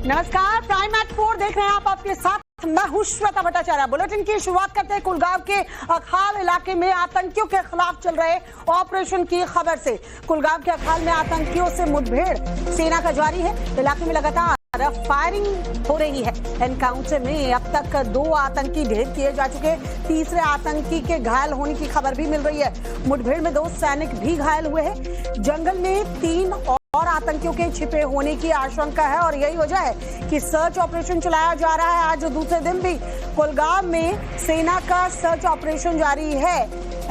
नमस्कार, prime eight 4 देख रहे हैं आप। आपके साथ मैं हूं श्वेता भट्टाचार्य। बुलेटिन की शुरुआत करते हैं कुलगांव के अखाल इलाके में आतंकियों के खिलाफ चल रहे ऑपरेशन की खबर से। कुलगांव के अखाल में आतंकियों से मुठभेड़ सेना का जारी है। इलाके में लगातार फायरिंग हो रही है। एनकाउंटर में अब तक 2 आतंकी ढेर किए जा चुके। तीसरे आतंकी के घायल होने की खबर भी मिल रही है। मुठभेड़ में 2 सैनिक भी घायल हुए हैं। जंगल में 3 और आतंकियों के छिपे होने की आशंका है और यही वजह है कि सर्च ऑपरेशन चलाया जा रहा है। आज दूसरे दिन भी कुलगांव में सेना का सर्च ऑपरेशन जारी है।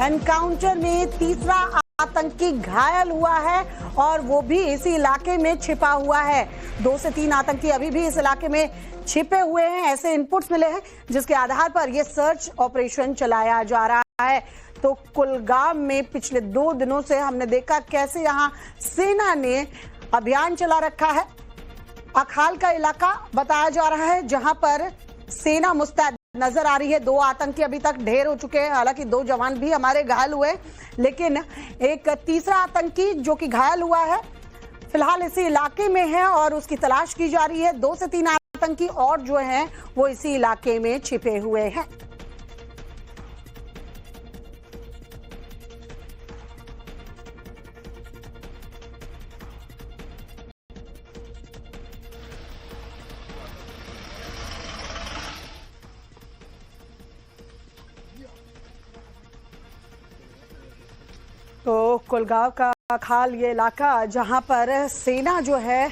एनकाउंटर में तीसरा आतंकी घायल हुआ है और वो भी इसी इलाके में छिपा हुआ है। 2 से 3 आतंकी अभी भी इस इलाके में छिपे हुए हैं, ऐसे इनपुट्स मिले हैं जिसके आधार पर यह सर्च ऑपरेशन चलाया जा रहा है। तो कुलगांव में पिछले 2 दिनों से हमने देखा कैसे यहां सेना ने अभियान चला रखा है। अखाल का इलाका बताया जा रहा है जहां पर सेना मुस्तैद नजर आ रही है। 2 आतंकी अभी तक ढेर हो चुके हैं, हालांकि 2 जवान भी हमारे घायल हुए, लेकिन एक तीसरा आतंकी जो कि घायल हुआ है फिलहाल इसी इलाके में है और उसकी तलाश की जा रही है। 2 से 3 आतंकी और जो हैं वो इसी इलाके में छिपे हुए हैं। तो कुलगांव का अखाल ये इलाका जहां पर सेना जो है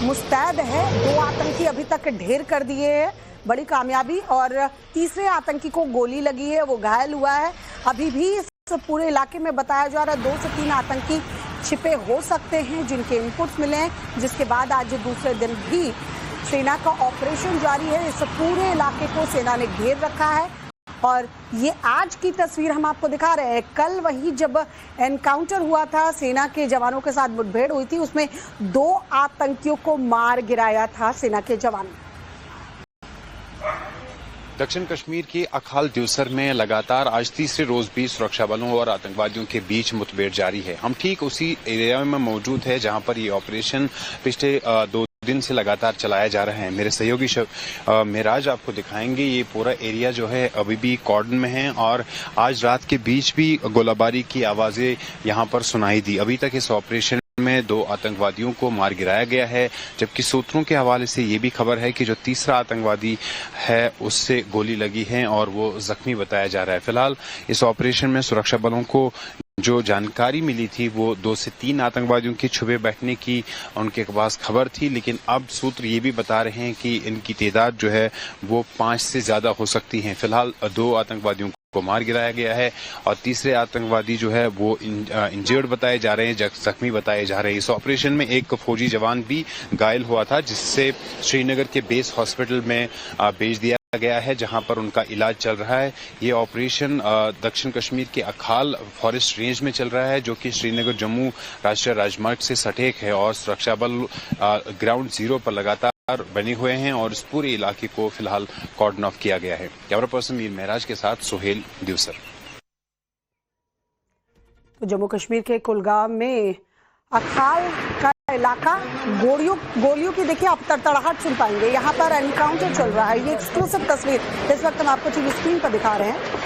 मुस्तैद है। 2 आतंकी अभी तक ढेर कर दिए हैं, बड़ी कामयाबी। और तीसरे आतंकी को गोली लगी है, वो घायल हुआ है। अभी भी इस पूरे इलाके में बताया जा रहा है 2 से 3 आतंकी छिपे हो सकते हैं जिनके इनपुट्स मिले हैं, जिसके बाद आज दूसरे दिन भी सेना का ऑपरेशन जारी है। इस पूरे इलाके को सेना ने घेर रखा है और ये आज की तस्वीर हम आपको दिखा रहे हैं। कल वही जब एनकाउंटर हुआ था, सेना के जवानों के साथ मुठभेड़ हुई थी, उसमें 2 आतंकियों को मार गिराया था सेना के जवान। दक्षिण कश्मीर के अखाल दिवसर में लगातार आज तीसरे रोज भी सुरक्षा बलों और आतंकवादियों के बीच मुठभेड़ जारी है। हम ठीक उसी एरिया में मौजूद है जहां पर ये ऑपरेशन पिछले 2 दिन से लगातार चलाया जा रहा है। मेरे सहयोगी मेराज आपको दिखाएंगे। ये पूरा एरिया जो है अभी भी कॉर्डन में है और आज रात के बीच भी गोलाबारी की आवाजें यहां पर सुनाई दी। अभी तक इस ऑपरेशन में 2 आतंकवादियों को मार गिराया गया है, जबकि सूत्रों के हवाले से ये भी खबर है कि जो तीसरा आतंकवादी है उससे गोली लगी है और वो जख्मी बताया जा रहा है। फिलहाल इस ऑपरेशन में सुरक्षा बलों को जो जानकारी मिली थी वो 2 से 3 आतंकवादियों के छुपे बैठने की उनके पास खबर थी, लेकिन अब सूत्र ये भी बता रहे हैं कि इनकी तादाद जो है वो 5 से ज्यादा हो सकती है। फिलहाल 2 आतंकवादियों को मार गिराया गया है और तीसरे आतंकवादी जो है वो इंजर्ड बताए जा रहे हैं, जख्मी बताए जा रहे हैं। इस ऑपरेशन में एक फौजी जवान भी घायल हुआ था जिससे श्रीनगर के बेस हॉस्पिटल में भेज दिया गया है जहां पर उनका इलाज चल रहा है। ये ऑपरेशन दक्षिण कश्मीर के अखाल फॉरेस्ट रेंज में चल रहा है जो कि श्रीनगर जम्मू राष्ट्रीय राजमार्ग से सटेक है और सुरक्षा बल ग्राउंड जीरो पर लगातार बने हुए हैं और इस पूरे इलाके को फिलहाल कॉर्डन ऑफ किया गया है। कैमरा पर्सन मीर मेहराज के साथ सोहेल दिवसर। तो जम्मू कश्मीर के कुलगांव में अखाल का इलाका गोलियों की देखिए आप तड़तड़ाहट सुन पाएंगे। यहाँ पर एनकाउंटर चल रहा है। ये एक्सक्लूसिव तस्वीर इस वक्त हम आपको टीवी स्क्रीन पर दिखा रहे हैं।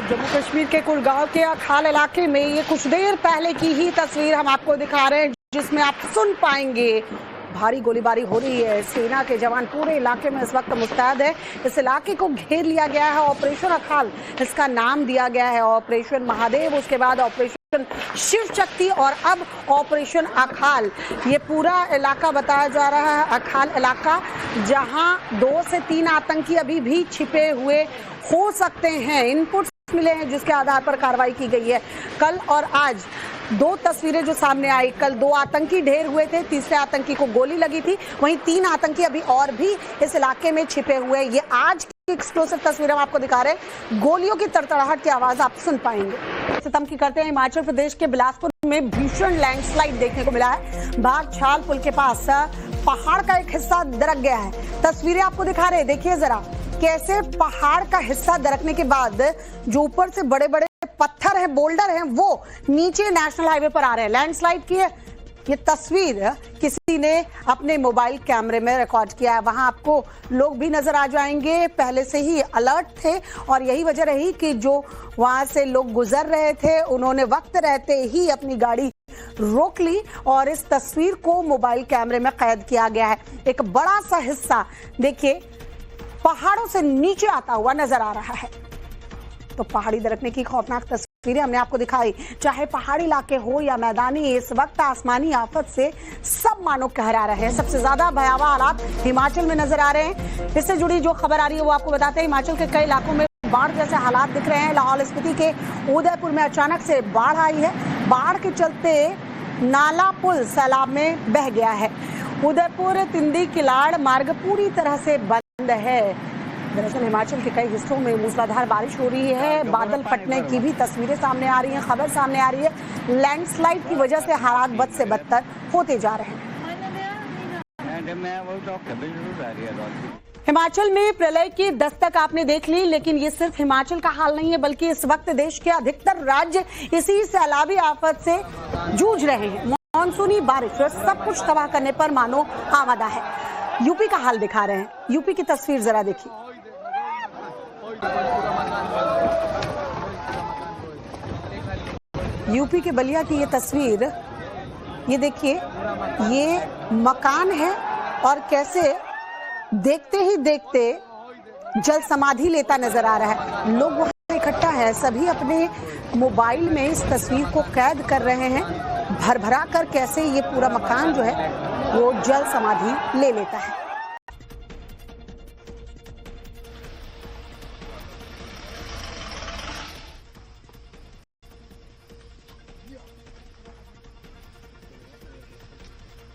जम्मू कश्मीर के कुलगांव के अखाल इलाके में ये कुछ देर पहले की ही तस्वीर हम आपको दिखा रहे हैं जिसमें आप सुन पाएंगे भारी गोलीबारी हो रही है। सेना के जवान पूरे इलाके में इस वक्त मुस्तैद है। इस इलाके को घेर लिया गया है। ऑपरेशन अखाल इसका नाम दिया गया है, ऑपरेशन महादेव। उसके बाद ऑपरेशन शिव शक्ति और अब ऑपरेशन अखाल। ये पूरा इलाका बताया जा रहा है अखाल इलाका, जहां 2 से 3 आतंकी अभी भी छिपे हुए हो सकते हैं। इनपुट्स मिले हैं जिसके आधार पर कार्रवाई की गई है। कल और आज 2 तस्वीरें जो सामने आई, कल 2 आतंकी ढेर हुए थे, तीसरे आतंकी को गोली लगी थी, वहीं 3 आतंकी अभी और भी इस इलाके में छिपे हुए हैं। ये आज की एक्सक्लूसिव तस्वीर हम आपको दिखा रहे हैं। गोलियों की तड़तड़ाहट की आवाज आप सुन पाएंगे। सितम की करते हैं, हिमाचल प्रदेश के बिलासपुर में भीषण लैंडस्लाइड देखने को मिला है। बागछाल पुल के पास पहाड़ का एक हिस्सा दरक गया है। तस्वीरें आपको दिखा रहे हैं, देखिए जरा कैसे पहाड़ का हिस्सा दरकने के बाद जो ऊपर से बड़े बड़े पत्थर हैं, बोल्डर हैं, वो नीचे नेशनल हाईवे पर आ रहे हैं। लैंडस्लाइड की ये तस्वीर किसी ने अपने मोबाइल कैमरे में रिकॉर्ड किया है। वहां आपको लोग भी नजर आ जाएंगे, पहले से ही अलर्ट थे और यही वजह रही कि जो वहां से लोग गुजर रहे थे उन्होंने वक्त रहते ही अपनी गाड़ी रोक ली और इस तस्वीर को मोबाइल कैमरे में कैद किया गया है। एक बड़ा सा हिस्सा देखिए पहाड़ों से नीचे आता हुआ नजर आ रहा है। तो पहाड़ी दरकने की खौफनाक तस्वीरें हमने आपको दिखाई। चाहे पहाड़ी इलाके हो या मैदानी, इस वक्त आसमानी आफत से सब मानो कहरा रहे हैं। सबसे ज्यादा भयावह हालात हिमाचल में नजर आ रहे हैं। इससे जुड़ी जो खबर आ रही है वो आपको बताते हैं। हिमाचल के कई इलाकों में बाढ़ जैसे हालात दिख रहे हैं। लाहौल स्पीति के उदयपुर में अचानक से बाढ़ आई है। बाढ़ के चलते नाला पुल सैलाब में बह गया है। उदयपुर तिंदी किलाड़ मार्ग पूरी तरह से बंद है। दरअसल हिमाचल के कई हिस्सों में मूसलाधार बारिश हो रही है। बादल फटने की भी तस्वीरें सामने आ रही हैं, खबर सामने आ रही है। लैंडस्लाइड की वजह से हालात बद से बदतर होते जा रहे हैं। हिमाचल में प्रलय की दस्तक आपने देख ली, लेकिन ये सिर्फ हिमाचल का हाल नहीं है, बल्कि इस वक्त देश के अधिकतर राज्य इसी सैलाबी आफत से जूझ रहे हैं। मानसूनी बारिश और सब कुछ तबाह करने पर मानो आमादा है। यूपी का हाल दिखा रहे हैं। यूपी की तस्वीर जरा देखिए। यूपी के बलिया की ये तस्वीर, ये देखिए, ये मकान है और कैसे देखते ही देखते जल समाधि लेता नजर आ रहा है। लोग वहां इकट्ठा है, सभी अपने मोबाइल में इस तस्वीर को कैद कर रहे हैं। भरभरा कर कैसे ये पूरा मकान जो है वो जल समाधि ले लेता है।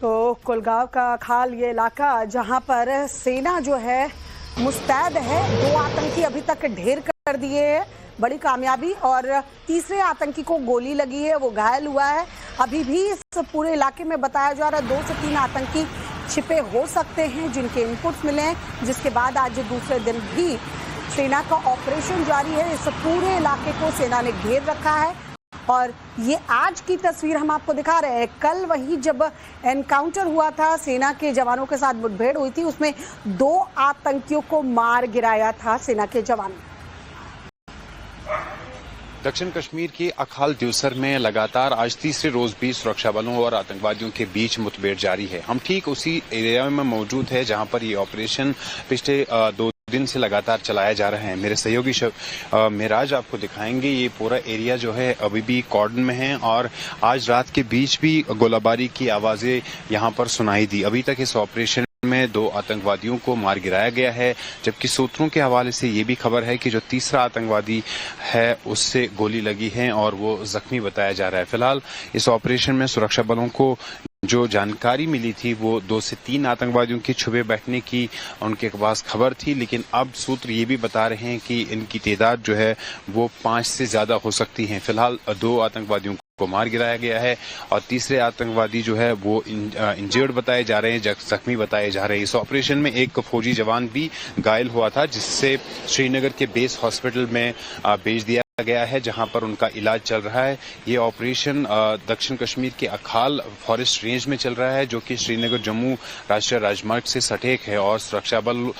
तो कुलगांव का खाल ये इलाका जहां पर सेना जो है मुस्तैद है। 2 आतंकी अभी तक ढेर कर दिए हैं, बड़ी कामयाबी। और तीसरे आतंकी को गोली लगी है, वो घायल हुआ है। अभी भी इस पूरे इलाके में बताया जा रहा है 2 से 3 आतंकी छिपे हो सकते हैं, जिनके इनपुट्स मिले हैं। जिसके बाद आज दूसरे दिन भी सेना का ऑपरेशन जारी है। इस पूरे इलाके को सेना ने घेर रखा है और ये आज की तस्वीर हम आपको दिखा रहे हैं। कल वही जब एनकाउंटर हुआ था, सेना के जवानों के साथ मुठभेड़ हुई थी, उसमें 2 आतंकियों को मार गिराया था सेना के जवानों। दक्षिण कश्मीर के अखाल दिवसर में लगातार आज तीसरे रोज भी सुरक्षा बलों और आतंकवादियों के बीच मुठभेड़ जारी है। हम ठीक उसी एरिया में मौजूद है जहां पर ये ऑपरेशन पिछले 2 दिन से लगातार चलाया जा रहा है। मेरे सहयोगी मेराज आपको दिखाएंगे। ये पूरा एरिया जो है अभी भी कॉर्डन में है और आज रात के बीच भी गोलाबारी की आवाजें यहां पर सुनाई दी। अभी तक इस ऑपरेशन में 2 आतंकवादियों को मार गिराया गया है, जबकि सूत्रों के हवाले से ये भी खबर है कि जो तीसरा आतंकवादी है उससे गोली लगी है और वो जख्मी बताया जा रहा है। फिलहाल इस ऑपरेशन में सुरक्षा बलों को जो जानकारी मिली थी वो 2 से 3 आतंकवादियों के छुपे बैठने की उनके पास खबर थी, लेकिन अब सूत्र ये भी बता रहे हैं कि इनकी तादाद जो है वो 5 से ज्यादा हो सकती है। फिलहाल 2 आतंकवादियों को मार गिराया गया है और तीसरे आतंकवादी जो है वो इंजर्ड बताए जा रहे हैं, जख्मी बताए जा रहे हैं। इस ऑपरेशन में एक फौजी जवान भी घायल हुआ था, जिससे श्रीनगर के बेस हॉस्पिटल में भेज दिया गया है, जहां पर उनका इलाज चल रहा है। ये ऑपरेशन दक्षिण कश्मीर के अखाल फॉरेस्ट रेंज में चल रहा है, जो कि श्रीनगर जम्मू राष्ट्रीय राजमार्ग से सटीक है और सुरक्षा बल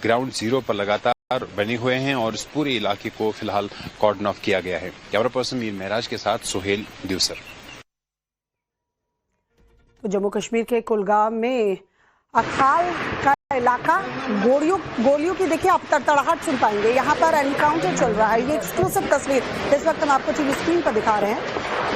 ग्राउंड जीरो पर लगातार बने हुए हैं और इस पूरे इलाके को फिलहाल कॉर्डन ऑफ किया गया है। कैमरा पर्सन मीर महराज के साथ सुहेल दिवसर। तो जम्मू कश्मीर के कुलगांव में अखाल का इलाका, गोलियों की देखिए आप तड़तड़ाहट सुन पाएंगे। यहाँ पर एनकाउंटर चल रहा है। ये एक्सक्लूसिव तस्वीर इस वक्त हम आपको टीवी स्क्रीन पर दिखा रहे हैं।